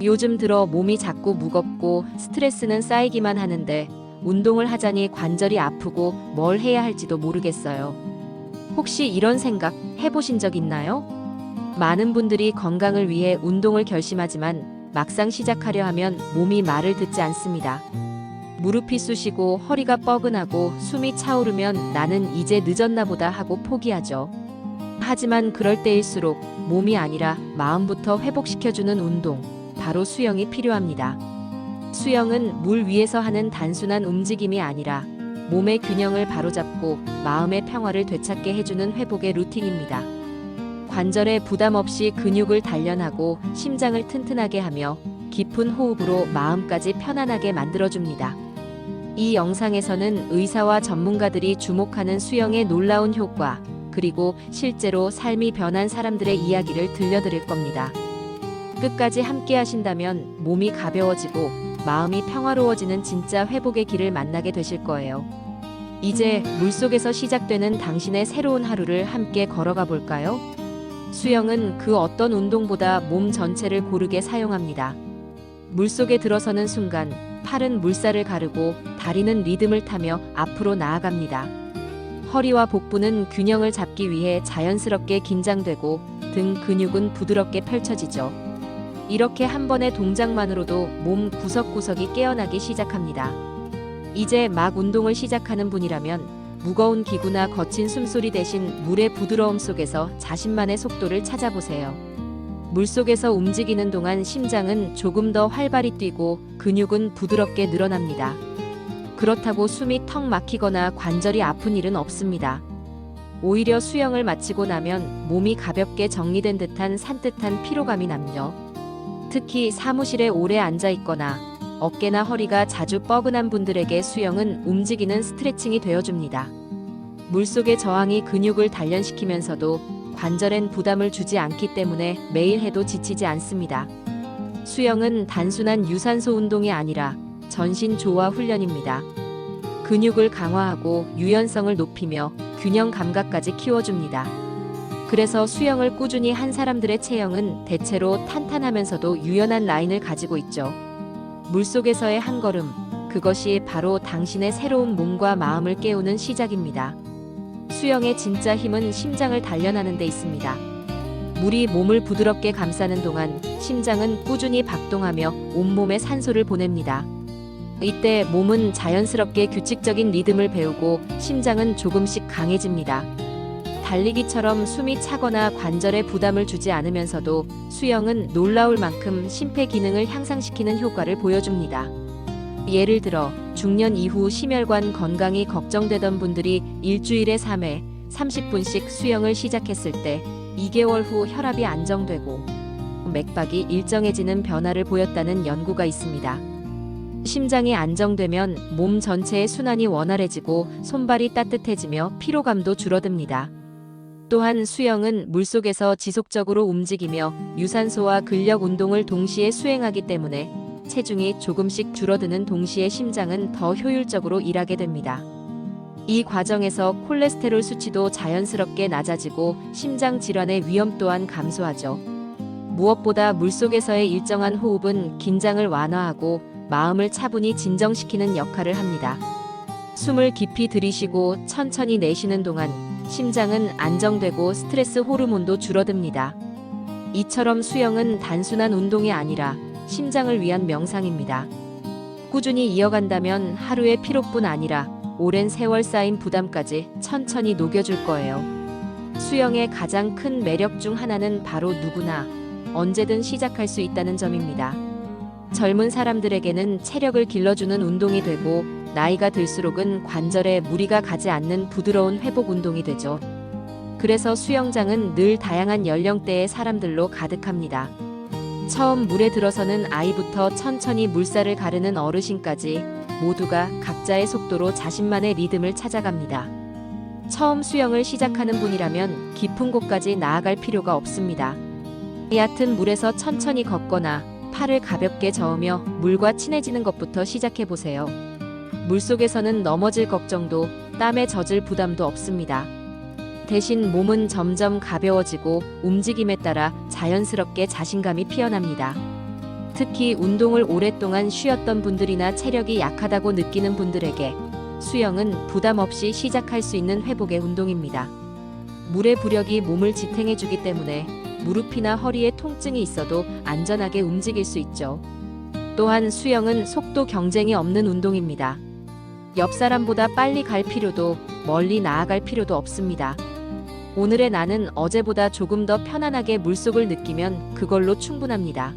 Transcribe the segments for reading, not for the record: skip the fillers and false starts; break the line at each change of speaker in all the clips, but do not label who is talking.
요즘 들어 몸이 자꾸 무겁고 스트레스는 쌓이기만 하는데 운동을 하자니 관절이 아프고 뭘 해야 할지도 모르겠어요. 혹시 이런 생각 해보신 적 있나요? 많은 분들이 건강을 위해 운동을 결심하지만 막상 시작하려 하면 몸이 말을 듣지 않습니다. 무릎이 쑤시고 허리가 뻐근하고 숨이 차오르면 나는 이제 늦었나 보다 하고 포기하죠. 하지만 그럴 때일수록 몸이 아니라 마음부터 회복시켜주는 운동, 바로 수영이 필요합니다. 수영은 물 위에서 하는 단순한 움직임이 아니라 몸의 균형을 바로잡고 마음의 평화를 되찾게 해주는 회복의 루틴입니다. 관절에 부담 없이 근육을 단련하고 심장을 튼튼하게 하며 깊은 호흡으로 마음까지 편안하게 만들어줍니다. 이 영상에서는 의사와 전문가들이 주목하는 수영의 놀라운 효과, 그리고 실제로 삶이 변한 사람들의 이야기를 들려드릴 겁니다. 끝까지 함께 하신다면 몸이 가벼워지고 마음이 평화로워지는 진짜 회복의 길을 만나게 되실 거예요. 이제 물속에서 시작되는 당신의 새로운 하루를 함께 걸어가 볼까요? 수영은 그 어떤 운동보다 몸 전체를 고르게 사용합니다. 물속에 들어서는 순간 팔은 물살을 가르고 다리는 리듬을 타며 앞으로 나아갑니다. 허리와 복부는 균형을 잡기 위해 자연스럽게 긴장되고 등 근육은 부드럽게 펼쳐지죠. 이렇게 한 번의 동작만으로도 몸 구석구석이 깨어나기 시작합니다. 이제 막 운동을 시작하는 분이라면 무거운 기구나 거친 숨소리 대신 물의 부드러움 속에서 자신만의 속도를 찾아보세요. 물속에서 움직이는 동안 심장은 조금 더 활발히 뛰고 근육은 부드럽게 늘어납니다. 그렇다고 숨이 턱 막히거나 관절이 아픈 일은 없습니다. 오히려 수영을 마치고 나면 몸이 가볍게 정리된 듯한 산뜻한 피로감이 남죠. 특히 사무실에 오래 앉아 있거나 어깨나 허리가 자주 뻐근한 분들에게 수영은 움직이는 스트레칭이 되어줍니다. 물속의 저항이 근육을 단련시키면서도 관절엔 부담을 주지 않기 때문에 매일 해도 지치지 않습니다. 수영은 단순한 유산소 운동이 아니라 전신 조화 훈련입니다. 근육을 강화하고 유연성을 높이며 균형 감각까지 키워줍니다. 그래서 수영을 꾸준히 한 사람들의 체형은 대체로 탄탄하면서도 유연한 라인을 가지고 있죠. 물속에서의 한 걸음, 그것이 바로 당신의 새로운 몸과 마음을 깨우는 시작입니다. 수영의 진짜 힘은 심장을 단련하는 데 있습니다. 물이 몸을 부드럽게 감싸는 동안 심장은 꾸준히 박동하며 온몸에 산소를 보냅니다. 이때 몸은 자연스럽게 규칙적인 리듬을 배우고 심장은 조금씩 강해집니다. 달리기처럼 숨이 차거나 관절에 부담을 주지 않으면서도 수영은 놀라울 만큼 심폐 기능을 향상시키는 효과를 보여줍니다. 예를 들어 중년 이후 심혈관 건강이 걱정되던 분들이 일주일에 3회 30분씩 수영을 시작했을 때 2개월 후 혈압이 안정되고 맥박이 일정해지는 변화를 보였다는 연구가 있습니다. 심장이 안정되면 몸 전체의 순환이 원활해지고 손발이 따뜻해지며 피로감도 줄어듭니다. 또한 수영은 물속에서 지속적으로 움직이며 유산소와 근력 운동을 동시에 수행하기 때문에 체중이 조금씩 줄어드는 동시에 심장은 더 효율적으로 일하게 됩니다. 이 과정에서 콜레스테롤 수치도 자연스럽게 낮아지고 심장 질환의 위험 또한 감소하죠. 무엇보다 물속에서의 일정한 호흡은 긴장을 완화하고 마음을 차분히 진정시키는 역할을 합니다. 숨을 깊이 들이쉬고 천천히 내쉬는 동안 심장은 안정되고 스트레스 호르몬도 줄어듭니다. 이처럼 수영은 단순한 운동이 아니라 심장을 위한 명상입니다. 꾸준히 이어간다면 하루의 피로뿐 아니라 오랜 세월 쌓인 부담까지 천천히 녹여줄 거예요. 수영의 가장 큰 매력 중 하나는 바로 누구나 언제든 시작할 수 있다는 점입니다. 젊은 사람들에게는 체력을 길러주는 운동이 되고 나이가 들수록은 관절에 무리가 가지 않는 부드러운 회복 운동이 되죠. 그래서 수영장은 늘 다양한 연령대의 사람들로 가득합니다. 처음 물에 들어서는 아이부터 천천히 물살을 가르는 어르신까지 모두가 각자의 속도로 자신만의 리듬을 찾아갑니다. 처음 수영을 시작하는 분이라면 깊은 곳까지 나아갈 필요가 없습니다. 얕은 물에서 천천히 걷거나 팔을 가볍게 저으며 물과 친해지는 것부터 시작해보세요. 물속에서는 넘어질 걱정도 땀에 젖을 부담도 없습니다. 대신 몸은 점점 가벼워지고 움직임에 따라 자연스럽게 자신감이 피어납니다. 특히 운동을 오랫동안 쉬었던 분들이나 체력이 약하다고 느끼는 분들에게 수영은 부담 없이 시작할 수 있는 회복의 운동입니다. 물의 부력이 몸을 지탱해주기 때문에 무릎이나 허리에 통증이 있어도 안전하게 움직일 수 있죠. 또한 수영은 속도 경쟁이 없는 운동입니다. 옆 사람보다 빨리 갈 필요도 멀리 나아갈 필요도 없습니다. 오늘의 나는 어제보다 조금 더 편안하게 물속을 느끼면 그걸로 충분합니다.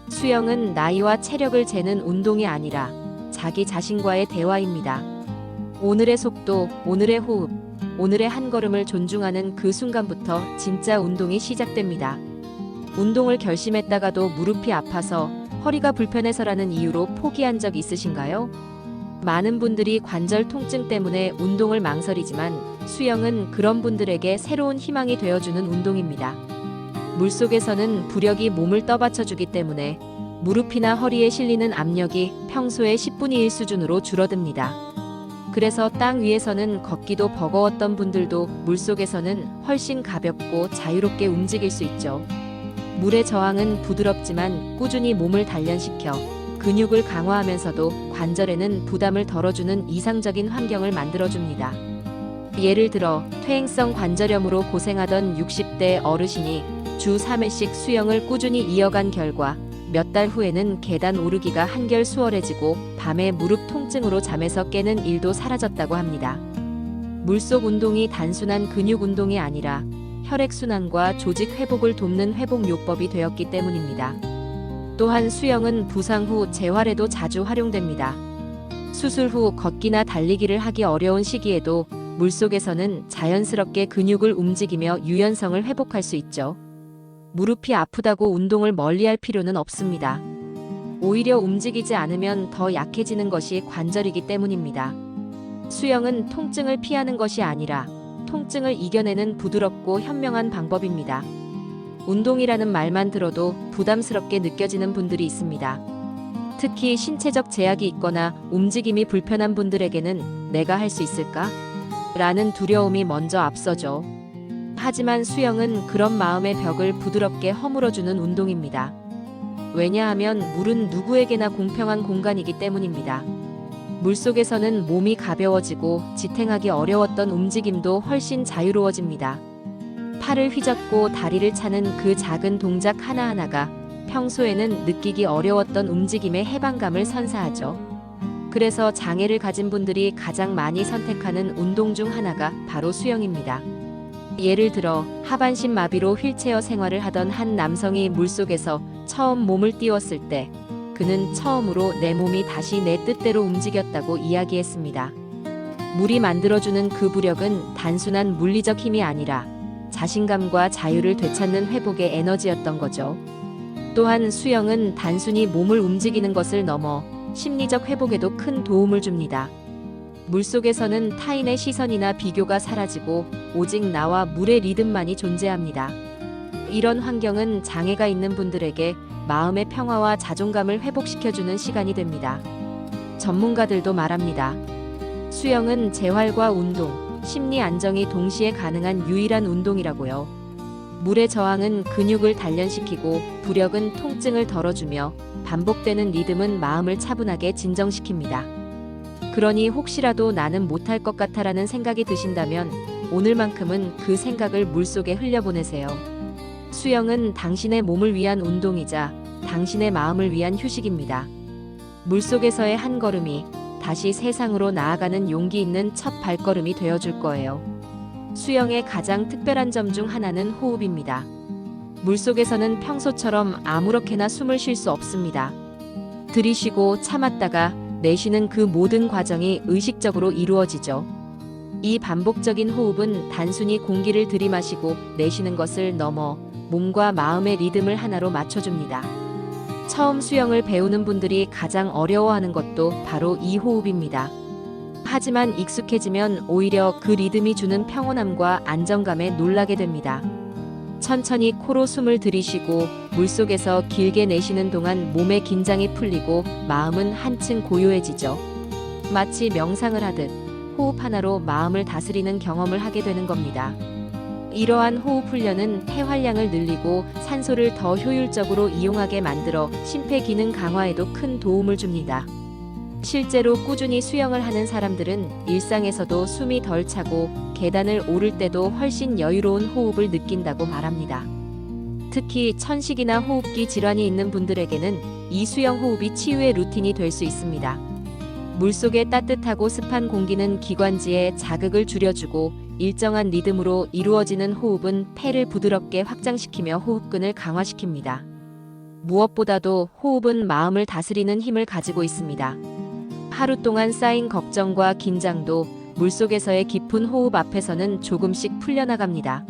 수영은 나이와 체력을 재는 운동이 아니라 자기 자신과의 대화입니다. 오늘의 속도, 오늘의 호흡, 오늘의 한 걸음을 존중하는 그 순간부터 진짜 운동이 시작됩니다. 운동을 결심했다가도 무릎이 아파서 허리가 불편해서라는 이유로 포기한 적 있으신가요? 많은 분들이 관절 통증 때문에 운동을 망설이지만 수영은 그런 분들에게 새로운 희망이 되어주는 운동입니다. 물속에서는 부력이 몸을 떠받쳐주기 때문에 무릎이나 허리에 실리는 압력이 평소의 10분의 1 수준으로 줄어듭니다. 그래서 땅 위에서는 걷기도 버거웠던 분들도 물속에서는 훨씬 가볍고 자유롭게 움직일 수 있죠. 물의 저항은 부드럽지만 꾸준히 몸을 단련시켜 근육을 강화하면서도 관절에는 부담을 덜어주는 이상적인 환경을 만들어줍니다. 예를 들어 퇴행성 관절염으로 고생하던 60대 어르신이 주 3회씩 수영을 꾸준히 이어간 결과 몇 달 후에는 계단 오르기가 한결 수월해지고 밤에 무릎 통증으로 잠에서 깨는 일도 사라졌다고 합니다. 물속 운동이 단순한 근육 운동이 아니라 혈액순환과 조직 회복을 돕는 회복요법이 되었기 때문입니다. 또한 수영은 부상 후 재활에도 자주 활용됩니다. 수술 후 걷기나 달리기를 하기 어려운 시기에도 물속에서는 자연스럽게 근육을 움직이며 유연성을 회복할 수 있죠. 무릎이 아프다고 운동을 멀리할 필요는 없습니다. 오히려 움직이지 않으면 더 약해지는 것이 관절이기 때문입니다. 수영은 통증을 피하는 것이 아니라 통증을 이겨내는 부드럽고 현명한 방법입니다. 운동이라는 말만 들어도 부담스럽게 느껴지는 분들이 있습니다. 특히 신체적 제약이 있거나 움직임이 불편한 분들에게는 내가 할 수 있을까? 라는 두려움이 먼저 앞서죠. 하지만 수영은 그런 마음의 벽을 부드럽게 허물어주는 운동입니다. 왜냐하면 물은 누구에게나 공평한 공간이기 때문입니다. 물속에서는 몸이 가벼워지고 지탱하기 어려웠던 움직임도 훨씬 자유로워집니다. 팔을 휘젓고 다리를 차는 그 작은 동작 하나하나가 평소에는 느끼기 어려웠던 움직임의 해방감을 선사하죠. 그래서 장애를 가진 분들이 가장 많이 선택하는 운동 중 하나가 바로 수영입니다. 예를 들어 하반신 마비로 휠체어 생활을 하던 한 남성이 물속에서 처음 몸을 띄웠을 때 그는 처음으로 내 몸이 다시 내 뜻대로 움직였다고 이야기했습니다. 물이 만들어주는 그 부력은 단순한 물리적 힘이 아니라 자신감과 자유를 되찾는 회복의 에너지였던 거죠. 또한 수영은 단순히 몸을 움직이는 것을 넘어 심리적 회복에도 큰 도움을 줍니다. 물속에서는 타인의 시선이나 비교가 사라지고 오직 나와 물의 리듬만이 존재합니다. 이런 환경은 장애가 있는 분들에게 마음의 평화와 자존감을 회복시켜주는 시간이 됩니다. 전문가들도 말합니다. 수영은 재활과 운동, 심리 안정이 동시에 가능한 유일한 운동이라고요. 물의 저항은 근육을 단련시키고 부력은 통증을 덜어주며 반복되는 리듬은 마음을 차분하게 진정시킵니다. 그러니 혹시라도 나는 못할 것 같아라는 생각이 드신다면 오늘만큼은 그 생각을 물속에 흘려보내세요. 수영은 당신의 몸을 위한 운동이자 당신의 마음을 위한 휴식입니다. 물속에서의 한 걸음이 다시 세상으로 나아가는 용기 있는 첫 발걸음이 되어줄 거예요. 수영의 가장 특별한 점 중 하나는 호흡입니다. 물속에서는 평소처럼 아무렇게나 숨을 쉴 수 없습니다. 들이쉬고 참았다가 내쉬는 그 모든 과정이 의식적으로 이루어지죠. 이 반복적인 호흡은 단순히 공기를 들이마시고 내쉬는 것을 넘어 몸과 마음의 리듬을 하나로 맞춰줍니다. 처음 수영을 배우는 분들이 가장 어려워하는 것도 바로 이 호흡입니다. 하지만 익숙해지면 오히려 그 리듬이 주는 평온함과 안정감에 놀라게 됩니다. 천천히 코로 숨을 들이쉬고 물속에서 길게 내쉬는 동안 몸의 긴장이 풀리고 마음은 한층 고요해지죠. 마치 명상을 하듯 호흡 하나로 마음을 다스리는 경험을 하게 되는 겁니다. 이러한 호흡 훈련은 폐활량을 늘리고 산소를 더 효율적으로 이용하게 만들어 심폐기능 강화에도 큰 도움을 줍니다. 실제로 꾸준히 수영을 하는 사람들은 일상에서도 숨이 덜 차고 계단을 오를 때도 훨씬 여유로운 호흡을 느낀다고 말합니다. 특히 천식이나 호흡기 질환이 있는 분들에게는 이 수영 호흡이 치유의 루틴이 될 수 있습니다. 물속의 따뜻하고 습한 공기는 기관지에 자극을 줄여주고 일정한 리듬으로 이루어지는 호흡은 폐를 부드럽게 확장시키며 호흡근을 강화시킵니다. 무엇보다도 호흡은 마음을 다스리는 힘을 가지고 있습니다. 하루 동안 쌓인 걱정과 긴장도 물속에서의 깊은 호흡 앞에서는 조금씩 풀려나갑니다.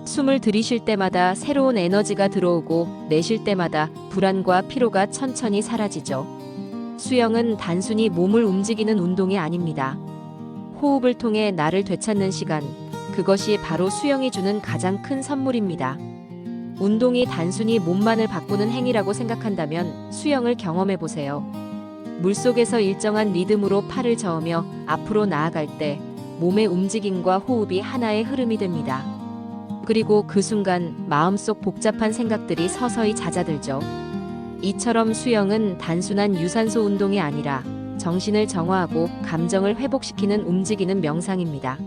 숨을 들이쉴 때마다 새로운 에너지가 들어오고 내쉴 때마다 불안과 피로가 천천히 사라지죠. 수영은 단순히 몸을 움직이는 운동이 아닙니다. 호흡을 통해 나를 되찾는 시간, 그것이 바로 수영이 주는 가장 큰 선물입니다. 운동이 단순히 몸만을 바꾸는 행위라고 생각한다면 수영을 경험해 보세요. 물속에서 일정한 리듬으로 팔을 저으며 앞으로 나아갈 때 몸의 움직임과 호흡이 하나의 흐름이 됩니다. 그리고 그 순간 마음속 복잡한 생각들이 서서히 잦아들죠. 이처럼 수영은 단순한 유산소 운동이 아니라 정신을 정화하고 감정을 회복시키는 움직이는 명상입니다.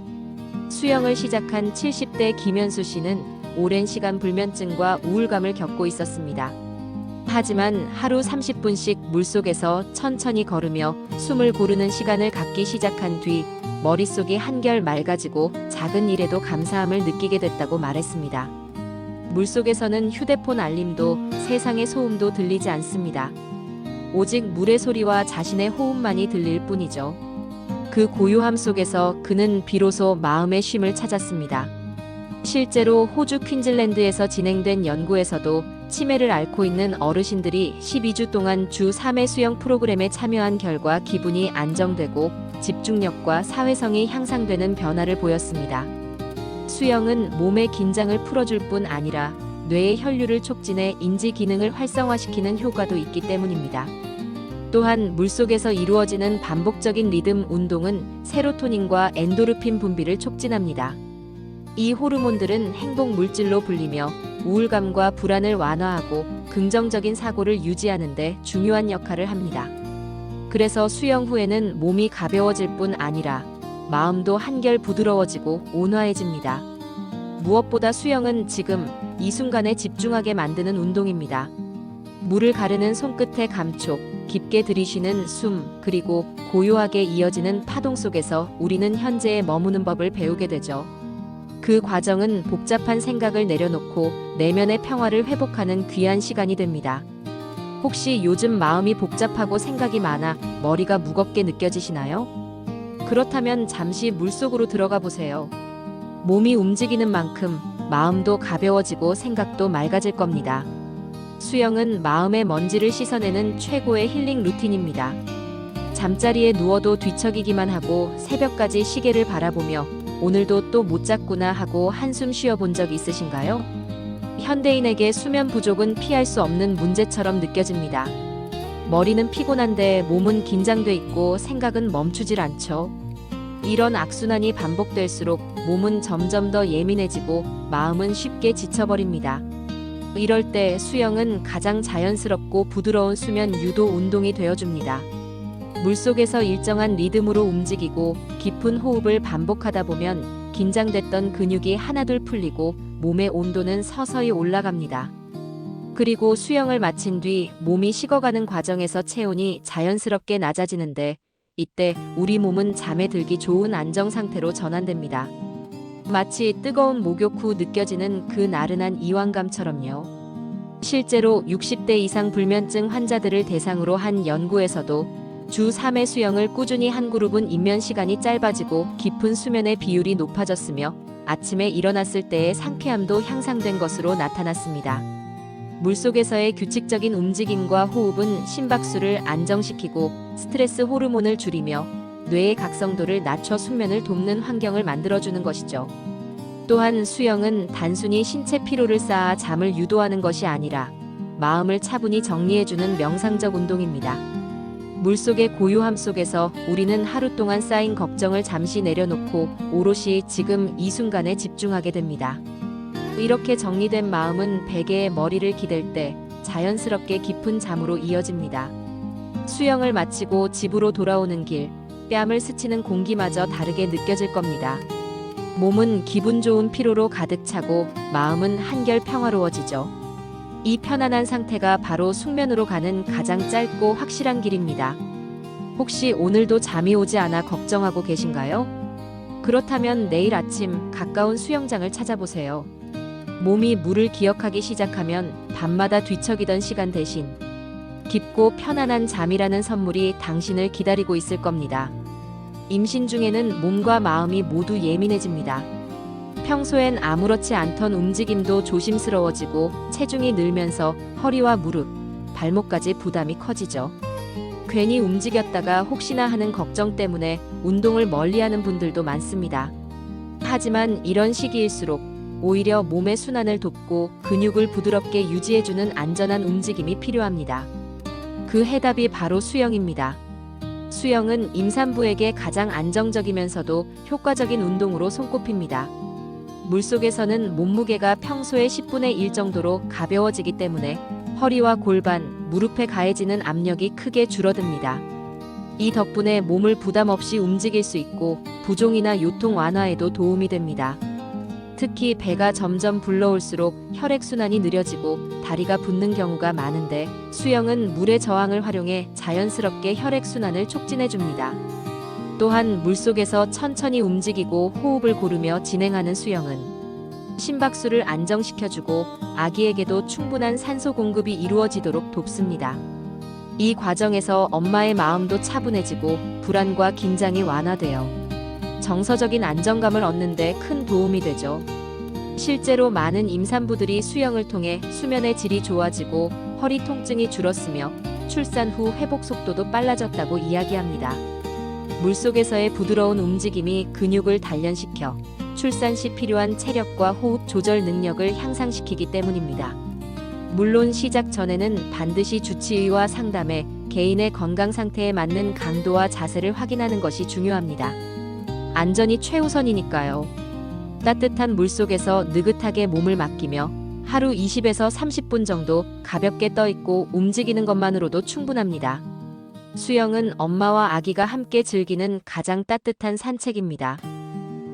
수영을 시작한 70대 김현수 씨는 오랜 시간 불면증과 우울감을 겪고 있었습니다. 하지만 하루 30분씩 물속에서 천천히 걸으며 숨을 고르는 시간을 갖기 시작한 뒤 머릿속이 한결 맑아지고 작은 일에도 감사함을 느끼게 됐다고 말했습니다. 물속에서는 휴대폰 알림도 세상의 소음도 들리지 않습니다. 오직 물의 소리와 자신의 호흡만이 들릴 뿐이죠. 그 고요함 속에서 그는 비로소 마음의 쉼을 찾았습니다. 실제로 호주 퀸즐랜드에서 진행된 연구에서도 치매를 앓고 있는 어르신들이 12주 동안 주 3회 수영 프로그램에 참여한 결과 기분이 안정되고 집중력과 사회성이 향상되는 변화를 보였습니다. 수영은 몸의 긴장을 풀어줄 뿐 아니라 뇌의 혈류를 촉진해 인지 기능을 활성화시키는 효과도 있기 때문입니다. 또한 물속에서 이루어지는 반복적인 리듬 운동은 세로토닌과 엔도르핀 분비를 촉진합니다. 이 호르몬들은 행복 물질로 불리며 우울감과 불안을 완화하고 긍정적인 사고를 유지하는 데 중요한 역할을 합니다. 그래서 수영 후에는 몸이 가벼워질 뿐 아니라 마음도 한결 부드러워지고 온화해집니다. 무엇보다 수영은 지금 이 순간에 집중하게 만드는 운동입니다. 물을 가르는 손끝의 감촉, 깊게 들이쉬는 숨, 그리고 고요하게 이어지는 파동 속에서 우리는 현재에 머무는 법을 배우게 되죠. 그 과정은 복잡한 생각을 내려놓고 내면의 평화를 회복하는 귀한 시간이 됩니다. 혹시 요즘 마음이 복잡하고 생각이 많아 머리가 무겁게 느껴지시나요? 그렇다면 잠시 물속으로 들어가 보세요. 몸이 움직이는 만큼 마음도 가벼워지고 생각도 맑아질 겁니다. 수영은 마음의 먼지를 씻어내는 최고의 힐링 루틴입니다. 잠자리에 누워도 뒤척이기만 하고 새벽까지 시계를 바라보며 오늘도 또 못 잤구나 하고 한숨 쉬어본 적 있으신가요? 현대인에게 수면 부족은 피할 수 없는 문제처럼 느껴집니다. 머리는 피곤한데 몸은 긴장돼 있고 생각은 멈추질 않죠. 이런 악순환이 반복될수록 몸은 점점 더 예민해지고 마음은 쉽게 지쳐버립니다. 이럴 때 수영은 가장 자연스럽고 부드러운 수면 유도 운동이 되어줍니다. 물속에서 일정한 리듬으로 움직이고 깊은 호흡을 반복하다 보면 긴장됐던 근육이 하나둘 풀리고 몸의 온도는 서서히 올라갑니다. 그리고 수영을 마친 뒤 몸이 식어가는 과정에서 체온이 자연스럽게 낮아지는데 이때 우리 몸은 잠에 들기 좋은 안정 상태로 전환됩니다. 마치 뜨거운 목욕 후 느껴지는 그 나른한 이완감처럼요. 실제로 60대 이상 불면증 환자들을 대상으로 한 연구에서도 주 3회 수영을 꾸준히 한 그룹은 입면 시간이 짧아지고 깊은 수면의 비율이 높아졌으며 아침에 일어났을 때의 상쾌함도 향상된 것으로 나타났습니다. 물속에서의 규칙적인 움직임과 호흡은 심박수를 안정시키고 스트레스 호르몬을 줄이며 뇌의 각성도를 낮춰 숙면을 돕는 환경을 만들어주는 것이죠. 또한 수영은 단순히 신체 피로를 쌓아 잠을 유도하는 것이 아니라 마음을 차분히 정리해주는 명상적 운동입니다. 물속의 고요함 속에서 우리는 하루 동안 쌓인 걱정을 잠시 내려놓고 오롯이 지금 이 순간에 집중하게 됩니다. 이렇게 정리된 마음은 베개에 머리를 기댈 때 자연스럽게 깊은 잠으로 이어집니다. 수영을 마치고 집으로 돌아오는 길, 뺨을 스치는 공기마저 다르게 느껴질 겁니다. 몸은 기분 좋은 피로로 가득 차고 마음은 한결 평화로워지죠. 이 편안한 상태가 바로 숙면으로 가는 가장 짧고 확실한 길입니다. 혹시 오늘도 잠이 오지 않아 걱정하고 계신가요? 그렇다면 내일 아침 가까운 수영장을 찾아보세요. 몸이 물을 기억하기 시작하면 밤마다 뒤척이던 시간 대신 깊고 편안한 잠이라는 선물이 당신을 기다리고 있을 겁니다. 임신 중에는 몸과 마음이 모두 예민해집니다. 평소엔 아무렇지 않던 움직임도 조심스러워지고 체중이 늘면서 허리와 무릎, 발목까지 부담이 커지죠. 괜히 움직였다가 혹시나 하는 걱정 때문에 운동을 멀리하는 분들도 많습니다. 하지만 이런 시기일수록 오히려 몸의 순환을 돕고 근육을 부드럽게 유지해주는 안전한 움직임이 필요합니다. 그 해답이 바로 수영입니다. 수영은 임산부에게 가장 안정적이면서도 효과적인 운동으로 손꼽힙니다. 물속에서는 몸무게가 평소의 10분의 1 정도로 가벼워지기 때문에 허리와 골반, 무릎에 가해지는 압력이 크게 줄어듭니다. 이 덕분에 몸을 부담 없이 움직일 수 있고 부종이나 요통 완화에도 도움이 됩니다. 특히 배가 점점 불러올수록 혈액순환이 느려지고 다리가 붓는 경우가 많은데 수영은 물의 저항을 활용해 자연스럽게 혈액순환을 촉진해줍니다. 또한 물속에서 천천히 움직이고 호흡을 고르며 진행하는 수영은 심박수를 안정시켜주고 아기에게도 충분한 산소 공급이 이루어지도록 돕습니다. 이 과정에서 엄마의 마음도 차분해지고 불안과 긴장이 완화되어 정서적인 안정감을 얻는 데 큰 도움이 되죠. 실제로 많은 임산부들이 수영을 통해 수면의 질이 좋아지고 허리 통증이 줄었으며 출산 후 회복 속도도 빨라졌다고 이야기합니다. 물속에서의 부드러운 움직임이 근육을 단련시켜 출산 시 필요한 체력과 호흡 조절 능력을 향상시키기 때문입니다. 물론 시작 전에는 반드시 주치의와 상담해 개인의 건강 상태에 맞는 강도와 자세를 확인하는 것이 중요합니다. 안전이 최우선이니까요. 따뜻한 물속에서 느긋하게 몸을 맡기며 하루 20에서 30분 정도 가볍게 떠있고 움직이는 것만으로도 충분합니다. 수영은 엄마와 아기가 함께 즐기는 가장 따뜻한 산책입니다.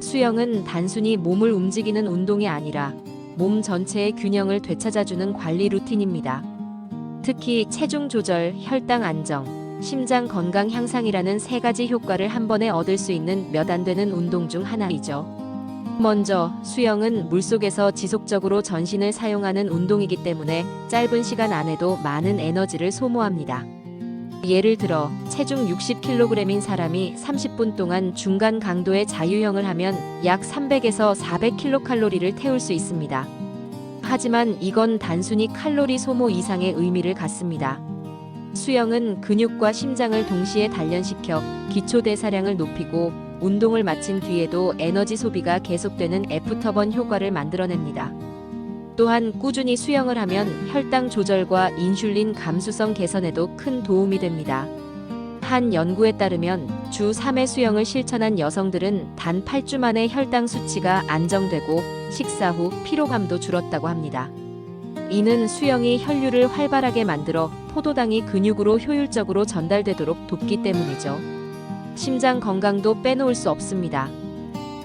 수영은 단순히 몸을 움직이는 운동이 아니라 몸 전체의 균형을 되찾아주는 관리 루틴입니다. 특히 체중 조절, 혈당 안정, 심장 건강 향상이라는 세 가지 효과를 한 번에 얻을 수 있는 몇 안 되는 운동 중 하나이죠. 먼저 수영은 물속에서 지속적으로 전신을 사용하는 운동이기 때문에 짧은 시간 안에도 많은 에너지를 소모합니다. 예를 들어 체중 60kg인 사람이 30분 동안 중간 강도의 자유형을 하면 약 300에서 400kcal를 태울 수 있습니다. 하지만 이건 단순히 칼로리 소모 이상의 의미를 갖습니다. 수영은 근육과 심장을 동시에 단련시켜 기초 대사량을 높이고 운동을 마친 뒤에도 에너지 소비가 계속되는 애프터번 효과를 만들어냅니다. 또한 꾸준히 수영을 하면 혈당 조절과 인슐린 감수성 개선에도 큰 도움이 됩니다. 한 연구에 따르면 주 3회 수영을 실천한 여성들은 단 8주 만에 혈당 수치가 안정되고 식사 후 피로감도 줄었다고 합니다. 이는 수영이 혈류를 활발하게 만들어 포도당이 근육으로 효율적으로 전달되도록 돕기 때문이죠. 심장 건강도 빼놓을 수 없습니다.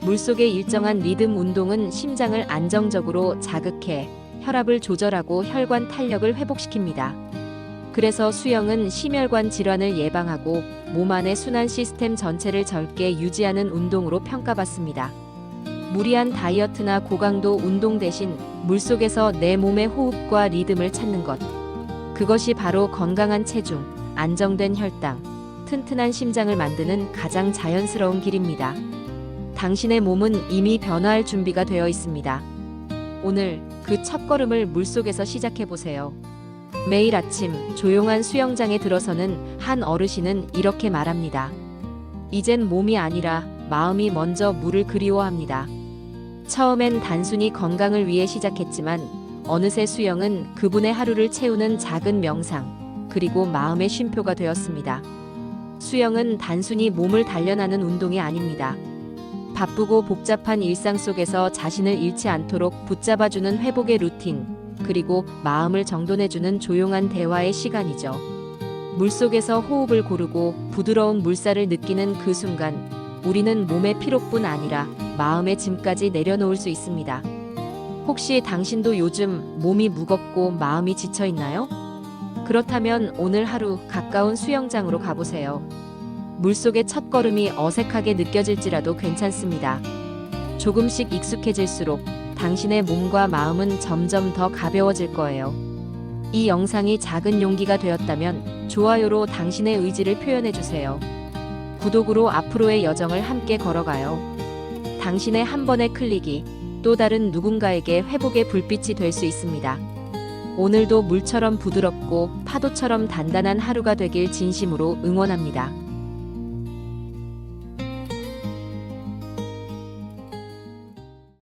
물속의 일정한 리듬 운동은 심장을 안정적으로 자극해 혈압을 조절하고 혈관 탄력을 회복시킵니다. 그래서 수영은 심혈관 질환을 예방하고 몸 안의 순환 시스템 전체를 젊게 유지하는 운동으로 평가받습니다. 무리한 다이어트나 고강도 운동 대신 물속에서 내 몸의 호흡과 리듬을 찾는 것. 그것이 바로 건강한 체중, 안정된 혈당, 튼튼한 심장을 만드는 가장 자연스러운 길입니다. 당신의 몸은 이미 변화할 준비가 되어 있습니다. 오늘 그 첫걸음을 물속에서 시작해보세요. 매일 아침 조용한 수영장에 들어서는 한 어르신은 이렇게 말합니다. 이젠 몸이 아니라 마음이 먼저 물을 그리워합니다. 처음엔 단순히 건강을 위해 시작했지만 어느새 수영은 그분의 하루를 채우는 작은 명상, 그리고 마음의 쉼표가 되었습니다. 수영은 단순히 몸을 단련하는 운동이 아닙니다. 바쁘고 복잡한 일상 속에서 자신을 잃지 않도록 붙잡아주는 회복의 루틴, 그리고 마음을 정돈해주는 조용한 대화의 시간이죠. 물속에서 호흡을 고르고 부드러운 물살을 느끼는 그 순간, 우리는 몸의 피로뿐 아니라 마음의 짐까지 내려놓을 수 있습니다. 혹시 당신도 요즘 몸이 무겁고 마음이 지쳐 있나요? 그렇다면 오늘 하루 가까운 수영장으로 가보세요. 물속의 첫걸음이 어색하게 느껴질지라도 괜찮습니다. 조금씩 익숙해질수록 당신의 몸과 마음은 점점 더 가벼워질 거예요. 이 영상이 작은 용기가 되었다면 좋아요로 당신의 의지를 표현해주세요. 구독으로 앞으로의 여정을 함께 걸어가요. 당신의 한 번의 클릭이 또 다른 누군가에게 회복의 불빛이 될 수 있습니다. 오늘도 물처럼 부드럽고 파도처럼 단단한 하루가 되길 진심으로 응원합니다.